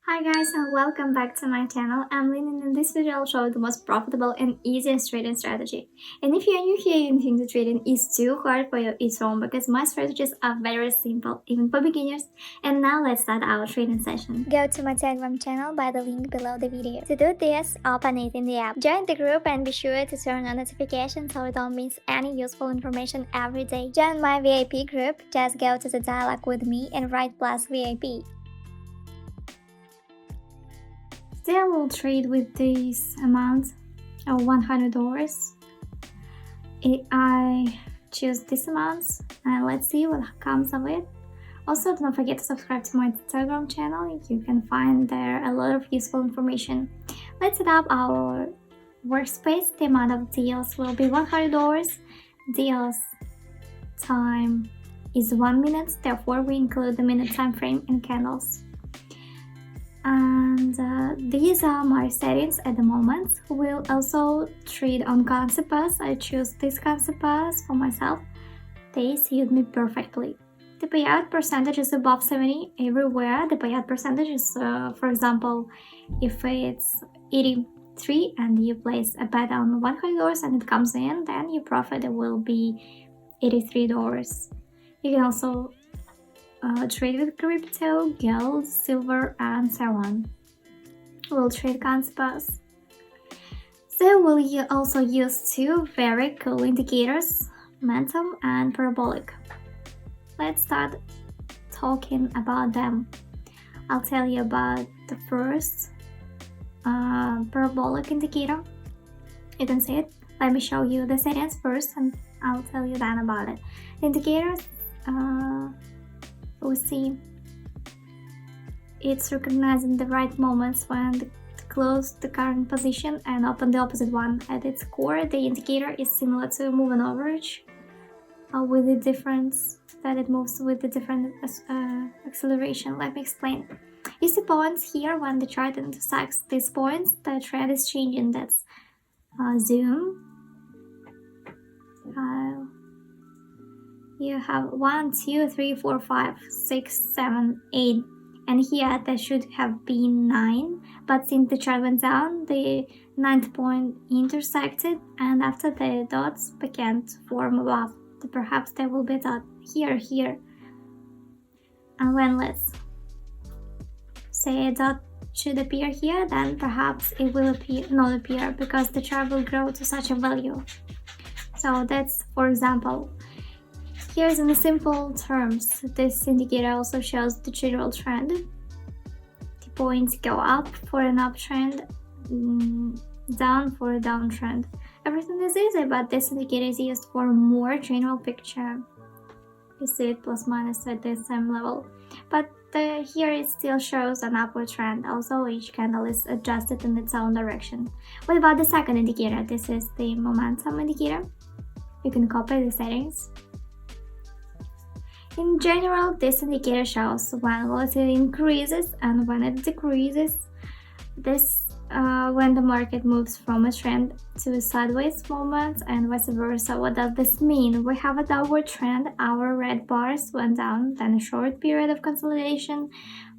Hi guys and welcome back to my channel. I'm Lynn and in this video I'll show you the most profitable and easiest trading strategy. And if you're new here and think the trading is too hard for you, it's wrong because my strategies are very simple, even for beginners. And now let's start our trading session. Go to my Telegram channel by the link below the video. To do this, open it in the app. Join the group and be sure to turn on notifications so you don't miss any useful information every day. Join my VIP group, just go to the dialogue with me and write plus VIP. Today I will trade with this amount of $100. I choose this amount and let's see what comes of it. Also, don't forget to subscribe to my Telegram channel. You can find there a lot of useful information. Let's set up our workspace. The amount of deals will be $100. Deals time is 1 minute, therefore we include the minute time frame and candles. And these are my settings at the moment. We'll also trade on currency pairs. I choose this currency pairs for myself. They suit me perfectly. The payout percentage is above 70 everywhere. The payout percentage is, for example, if it's 83 and you place a bet on $100 and it comes in, then your profit will be $83. You can also trade with crypto, gold, silver, and so on. We'll trade currency pairs. So we'll also use two very cool indicators, momentum and parabolic. Let's start talking about them. I'll tell you about the first parabolic indicator. You can see it. Let me show you the settings first and I'll tell you then about it. The indicators we see it's recognizing the right moments when to close the current position and open the opposite one. At its core, the indicator is similar to moving average, with the difference that it moves with the different acceleration. Let me explain. You see points here when the chart intersects these points, the trend is changing. That's zoom. You have 1, 2, 3, 4, 5, 6, 7, 8, and here there should have been 9, but since the chart went down, the 9th point intersected, and after the dots began to form above. Perhaps there will be a dot here, and when let's say a dot should appear here, then perhaps it will not appear because the chart will grow to such a value. So that's, for example. Here's in simple terms, this indicator also shows the general trend. The points go up for an uptrend, down for a downtrend. Everything is easy, but this indicator is used for a more general picture. You see it plus minus at the same level. But here it still shows an upward trend. Also, each candle is adjusted in its own direction. What about the second indicator? This is the momentum indicator. You can copy the settings. In general, this indicator shows when volatility increases and when it decreases. This when the market moves from a trend to a sideways movement and vice versa. What does this mean? We have a downward trend, our red bars went down, then a short period of consolidation.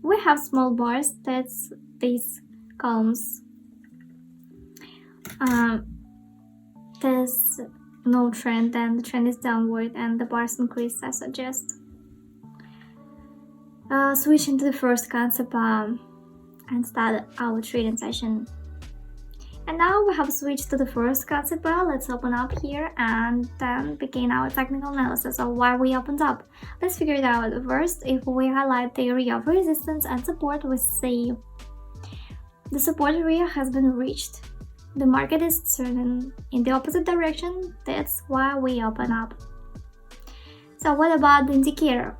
We have small bars, that's these columns. There's no trend, then the trend is downward and the bars increase, I suggest. Switching to the first concept and start our trading session. And now we have switched to the first concept. Let's open up here and then begin our technical analysis of why we opened up. Let's figure it out. First, if we highlight the area of resistance and support, we see the support area has been reached. The market is turning in the opposite direction. That's why we open up. So what about the indicator?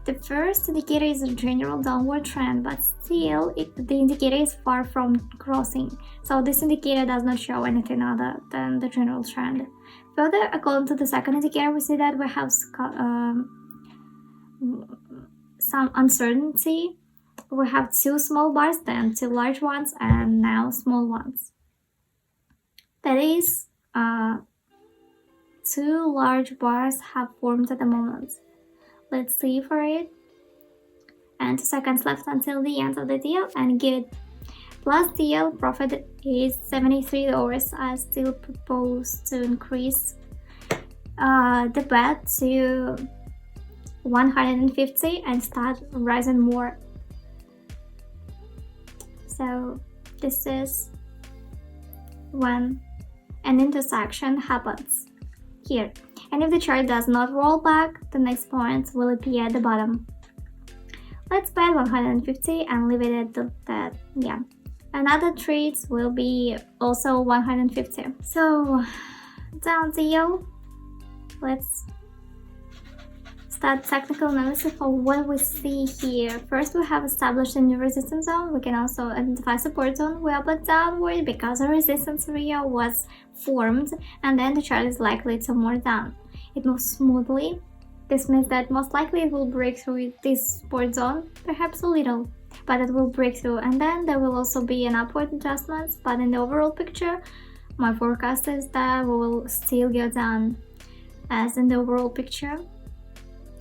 The first indicator is a general downward trend, but still the indicator is far from crossing. So this indicator does not show anything other than the general trend. Further, according to the second indicator, we see that we have some uncertainty. We have two small bars, then two large ones, and now small ones. That is, two large bars have formed at the moment. Let's see for it. and 2 seconds left until the end of the deal, and good. Plus deal profit is $73. I still propose to increase the bet to 150 and start rising more. So this is when an intersection happens here, and if the chart does not roll back, the next point will appear at the bottom. Let's bet 150 and leave it at that. Yeah, another trade will be also 150. So down deal. Let's start technical analysis for what we see here. First, we have established a new resistance zone. We can also identify support zone. We opened downward because a resistance area was formed, and then the chart is likely to move down. It moves smoothly. This means that most likely it will break through this support zone, perhaps a little, but it will break through, and then there will also be an upward adjustment. But in the overall picture, my forecast is that we will still go down as in the overall picture.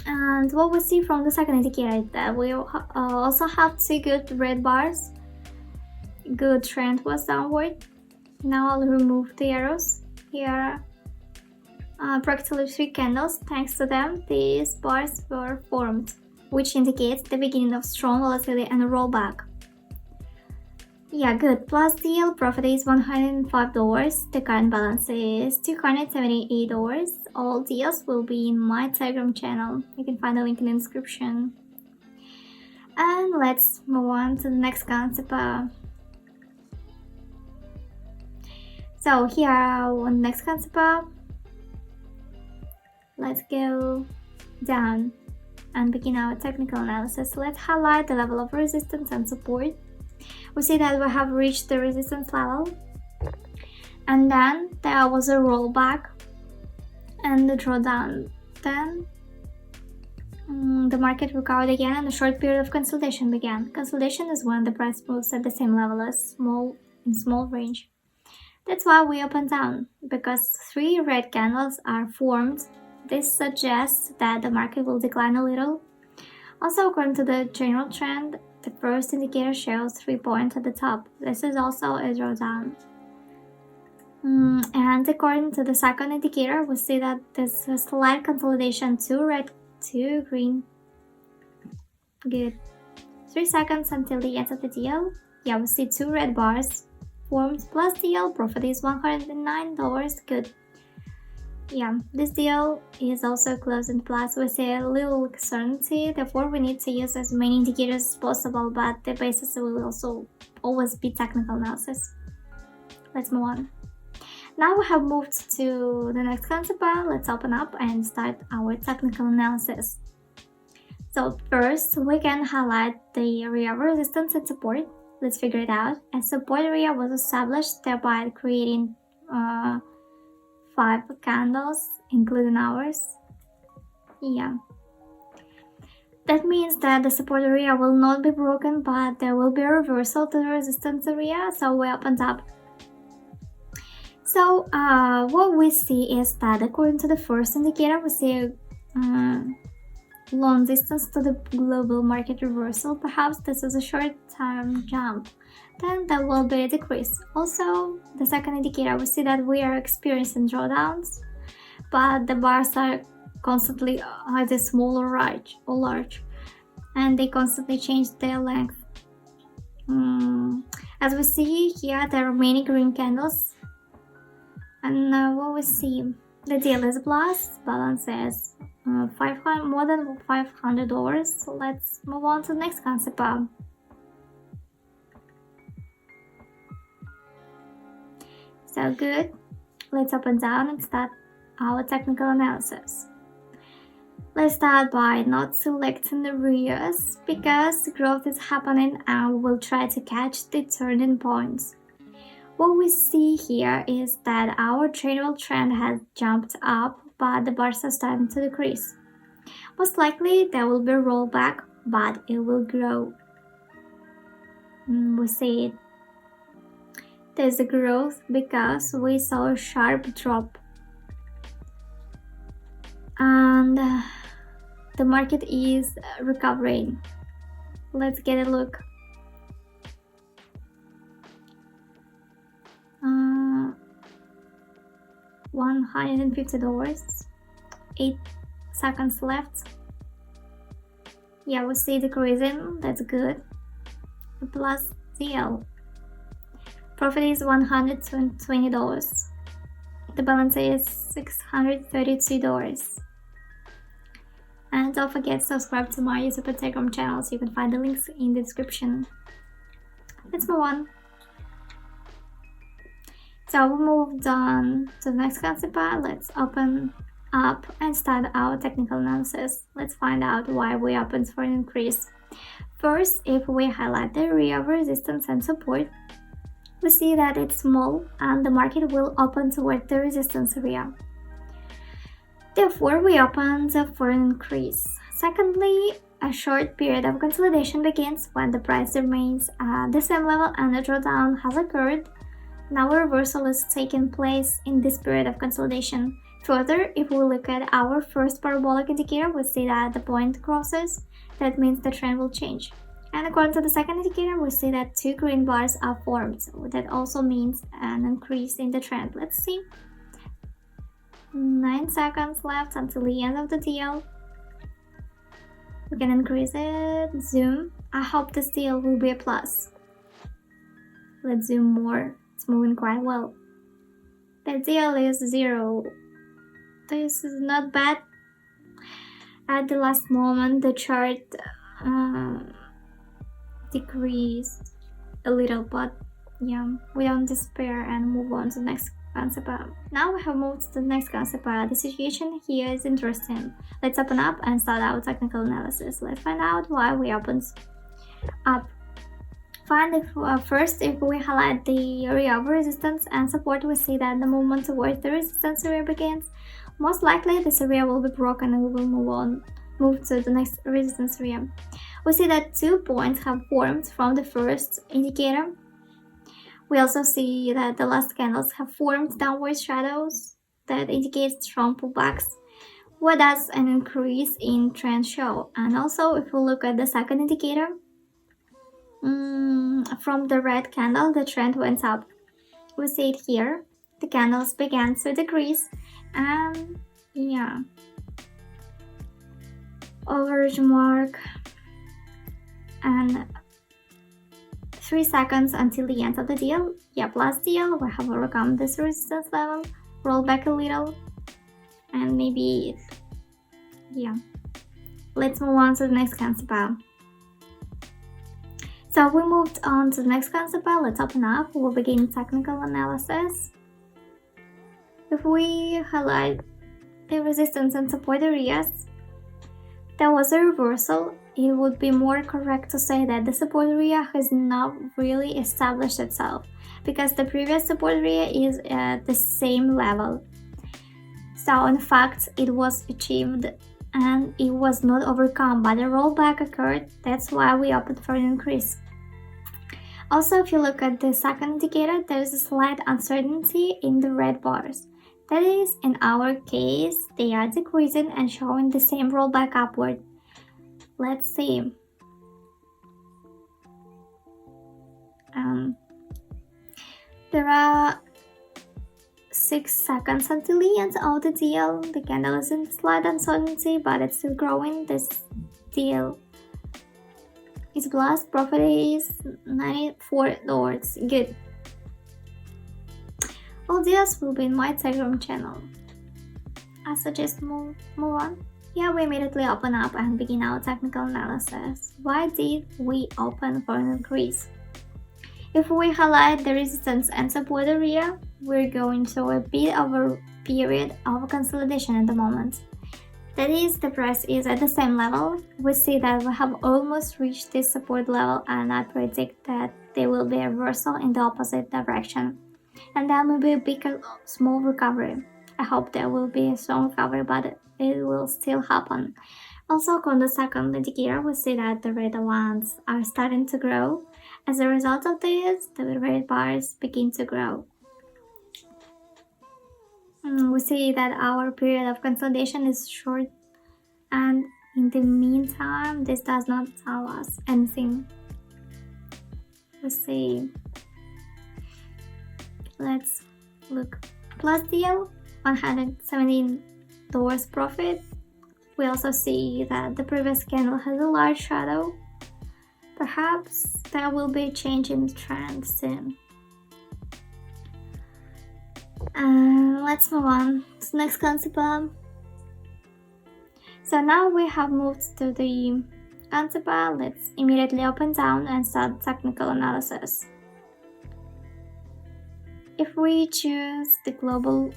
And what we see from the second indicator is that we also have 2 good red bars. Good trend was downward. Now I'll remove the arrows. Here are practically 3 candles. Thanks to them, these bars were formed, which indicates the beginning of strong volatility and a rollback. Yeah, good. Plus deal profit is $105. The current balance is $278. All deals will be in my Telegram channel. You can find the link in the description. And let's move on to the next concept. So here on the next concept, let's go down and begin our technical analysis. Let's highlight the level of resistance and support. We see that we have reached the resistance level, and then there was a rollback and the drawdown. Then the market recovered again and a short period of consolidation began. Consolidation is when the price moves at the same level as small range. That's why we opened down, because 3 red candles are formed. This suggests that the market will decline a little. Also, according to the general trend, the first indicator shows 3 points at the top. This is also a drawdown. And according to the second indicator, we see that there's a slight consolidation, 2 red, 2 green. Good. 3 seconds until the end of the deal. Yeah, we see 2 red bars formed. Plus deal profit is $109. Good. Yeah, this deal is also closed in plus. We see a little uncertainty, therefore we need to use as many indicators as possible, but the basis will also always be technical analysis. Let's move on. Now we have moved to the next concept. Let's open up and start our technical analysis. So first, we can highlight the area of resistance and support. Let's figure it out. A support area was established, thereby creating 5 candles, including ours. Yeah. That means that the support area will not be broken, but there will be a reversal to the resistance area, so we opened up. So what we see is that according to the first indicator, we see a long distance to the global market reversal. Perhaps this is a short-term jump. Then there will be a decrease. Also, the second indicator, we see that we are experiencing drawdowns, but the bars are constantly either small or large, and they constantly change their length. As we see here, there are many green candles, and what we see, the deal is plus, balance is more than $500. So let's move on to the next concept. So good. Let's open down and start our technical analysis. Let's start by not selecting the areas because growth is happening and we'll try to catch the turning points. What we see here is that our tradable trend has jumped up, but the bars are starting to decrease. Most likely there will be a rollback, but it will grow. We see it. There's a growth because we saw a sharp drop, and the market is recovering. Let's get a look. $150. 8 seconds left. Yeah, we see decreasing. That's good. Plus deal. Profit is $120. The balance is $632. And don't forget to subscribe to my YouTube and Telegram channels. You can find the links in the description. Let's move on. So we moved on to the next concept. Let's open up and start our technical analysis. Let's find out why we opened for an increase. First, if we highlight the area of resistance and support, we see that it's small and the market will open toward the resistance area. Therefore, we opened for an increase. Secondly, a short period of consolidation begins when the price remains at the same level and a drawdown has occurred. Now a reversal is taking place in this period of consolidation. Further, if we look at our first parabolic indicator, we see that the point crosses. That means the trend will change. And according to the second indicator, we see that 2 green bars are formed. So that also means an increase in the trend. Let's see. 9 seconds left until the end of the deal. We can increase it. Zoom. I hope this deal will be a plus. Let's zoom more. It's moving quite well. The deal is 0. This is not bad. At the last moment, the chart decreased a little, but yeah, we don't despair and move on to the next concept. Now we have moved to the next concept. The situation here is interesting. Let's open up and start our technical analysis. Let's find out why we opened up. First, if we highlight the area of resistance and support, we see that the movement towards the resistance area begins. Most likely, this area will be broken and we will move to the next resistance area. We see that 2 points have formed from the first indicator. We also see that the last candles have formed downward shadows that indicate strong pullbacks. What does an increase in trend show? And also, if we look at the second indicator, from the red candle, the trend went up. We see it here. The candles began to decrease, and yeah, average mark, and 3 seconds until the end of the deal. Yeah, plus deal. We have overcome this resistance level, roll back a little, and maybe yeah. Let's move on to the next concept. So we moved on to the next concept. Let's open up. We'll begin technical analysis. If we highlight the resistance and support areas, there was a reversal. It would be more correct to say that the support area has not really established itself because the previous support area is at the same level. So in fact, it was achieved and it was not overcome, but a rollback occurred. That's why we opted for an increase. Also, if you look at the second indicator, there is a slight uncertainty in the red bars. That is, in our case, they are decreasing and showing the same rollback upward. Let's see. There are 6 seconds until the end of the deal. The candle is in slight uncertainty, but it's still growing. This deal is plus. Profit is $94. Good. All deals will be in my Telegram channel. I suggest move on. Here we immediately open up and begin our technical analysis. Why did we open for an increase? If we highlight the resistance and support area, we're going through a bit of a period of consolidation at the moment. That is, the price is at the same level. We see that we have almost reached this support level, and I predict that there will be a reversal in the opposite direction. And then will be a big, small recovery. I hope there will be a strong recovery, but it will still happen. Also, on the second indicator, we see that the red ones are starting to grow. As a result of this, the red bars begin to grow. We see that our period of consolidation is short, and In the meantime, this does not tell us anything. Let's see. Let's look. Plus deal, $117 profit. We also see that the previous candle has a large shadow. Perhaps there will be a change in the trend soon. Let's move on to the next concept. So now we have moved to the concept. Let's immediately open down and start technical analysis. If we choose the global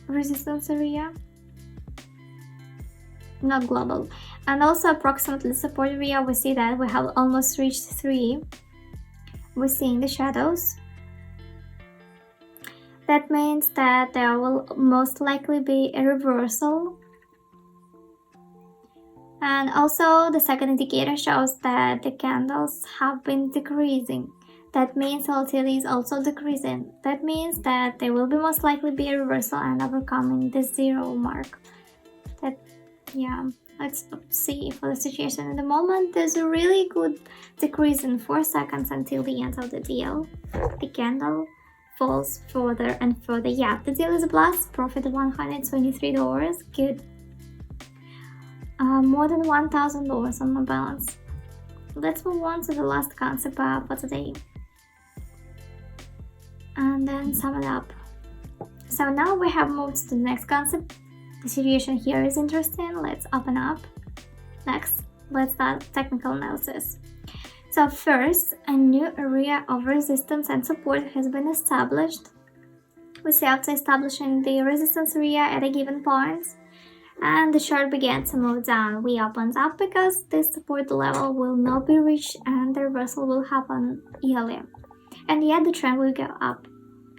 resistance area, not global, and also approximately support area, we see that we have almost reached 3. We're seeing the shadows. That means that there will most likely be a reversal. And also the second indicator shows that the candles have been decreasing. That means volatility is also decreasing. That means that there will be most likely be a reversal and overcoming the 0 mark. Let's see for the situation at the moment. There's a really good decrease in 4 seconds until the end of the deal. The candle falls further and further. Yeah, the deal is a blast. Profit of $123. Good. More than $1,000 on my balance. Let's move on to the last concept for today. And then sum it up. So now we have moved to the next concept. The situation here is interesting. Let's open up. Next, let's start technical analysis. So first, a new area of resistance and support has been established. We see after establishing the resistance area at a given point, and the chart began to move down. We opened up because this support level will not be reached and the reversal will happen earlier. And yet the trend will go up.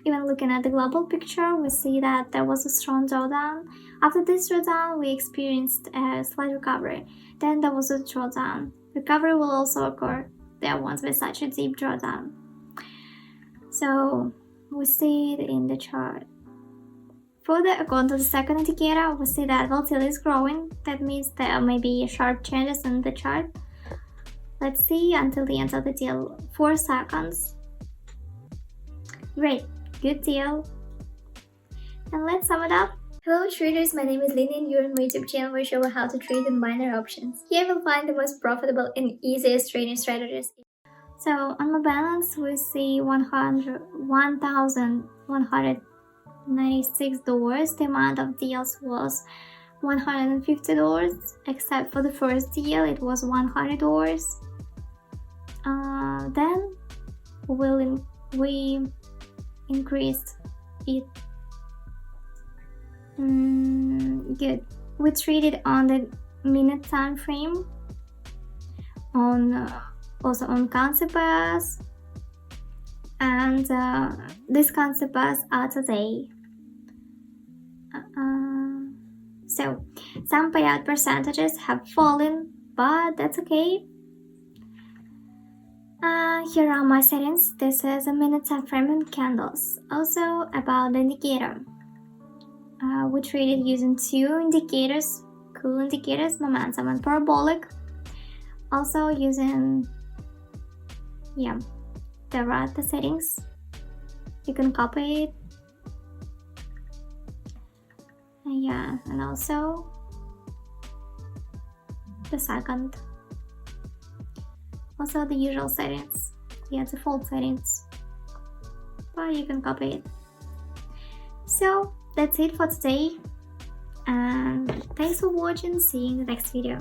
Even looking at the global picture, we see that there was a strong drawdown. After this drawdown, we experienced a slight recovery. Then there was a drawdown. Recovery will also occur. There won't be such a deep drawdown. So we see it in the chart. Further, according to the second indicator, we see that volatility is growing. That means there may be sharp changes in the chart. Let's see until the end of the deal. 4 seconds. Great, good deal. And let's sum it up. Hello traders, my name is Lina and you're on my YouTube channel where I show you how to trade in minor options. Here you'll find the most profitable and easiest trading strategies. So on my balance we see $1,196. The amount of deals was $150, except for the first deal it was $100. Then we increased it. Good. We traded on the minute time frame, also on concept pairs, and these concept pairs are today. So some payout percentages have fallen, but that's okay. Here are my settings. This is a minute time frame and candles. Also about the indicator. We traded using 2 indicators, cool indicators, momentum and parabolic. Also using, there are the settings. You can copy it. And also the second. Also the usual settings, default settings, but you can copy it. So that's it for today, and thanks for watching. See you in the next video.